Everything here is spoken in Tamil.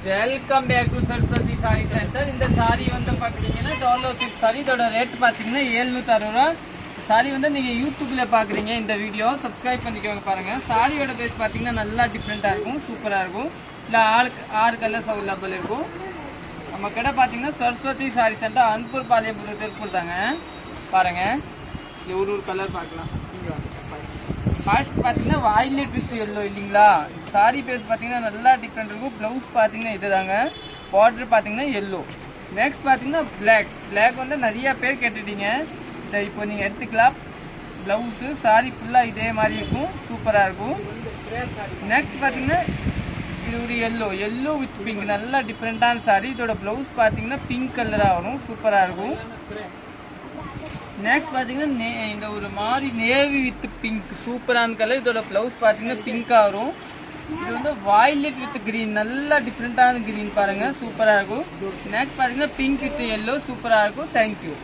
Welcome back to Saraswati sari centre. இந்த சாரி வந்து பாக்குறீங்கன்னா டாலோ சில்க் சாரி. இதோட ரேட் பாத்தீங்கன்னா 760 ரூபா. சாரி வந்து நீங்க யூடியூப்ல பாக்குறீங்க. இந்த வீடியோ சப்ஸ்கிரைப் பண்ணிக்கோங்க பாருங்க. சாரியோட பேஸ் பாத்தீங்கன்னா நல்லா டிஃப்ரெண்டா இருக்கும், சூப்பரா இருக்கும். இல்ல 6 கலர்ஸ் அவைலபிள் இருக்கும். நம்ம கடை பாத்தீங்கன்னா சரஸ்வதி சாரி சென்டர், அன்பூர் பாளையம் திருப்பூர் தாங்க. பாருங்க ஒரு கலர் பார்க்கலாம். இங்க வாங்க. ஃபர்ஸ்ட் பாத்தீங்கன்னா வயலட் வித் எல்லோ இல்லைங்களா. சாரி பேஸ் பாத்தீங்கன்னா நல்லா டிஃப்ரெண்ட் இருக்கும். பிளவுஸ் பாத்தீங்கன்னா இதுதாங்க. பார்டர் பாத்தீங்கன்னா எல்லோ. நெக்ஸ்ட் பாத்தீங்கன்னா பிளாக் வந்து நிறைய பேர் கேட்டுட்டீங்க. இதை இப்போ நீங்க எடுத்துக்கலாம். பிளவுஸ் சாரி ஃபுல்லா இதே மாதிரி இருக்கும், சூப்பரா இருக்கும். நெக்ஸ்ட் பாத்தீங்கன்னா இது ஒரு எல்லோ வித் பிங்க், நல்லா டிஃப்ரெண்டான சாரி. இதோட பிளவுஸ் பாத்தீங்கன்னா பிங்க் கலரா வரும், சூப்பரா இருக்கும். நெக்ஸ்ட் பாத்தீங்கன்னா இந்த ஒரு மாதிரி நேவி வித் பிங்க், சூப்பரான கலர். இதோட பிளவுஸ் பாத்தீங்கன்னா பிங்கா வரும். இது வந்து வயலட் வித் கிரீன், நல்லா டிஃப்ரெண்டான கிரீன் பாருங்க, சூப்பரா இருக்கும். நெக்ஸ்ட் பாத்தீங்கன்னா பிங்க் வித் எல்லோ, சூப்பரா இருக்கும். தேங்க்யூ.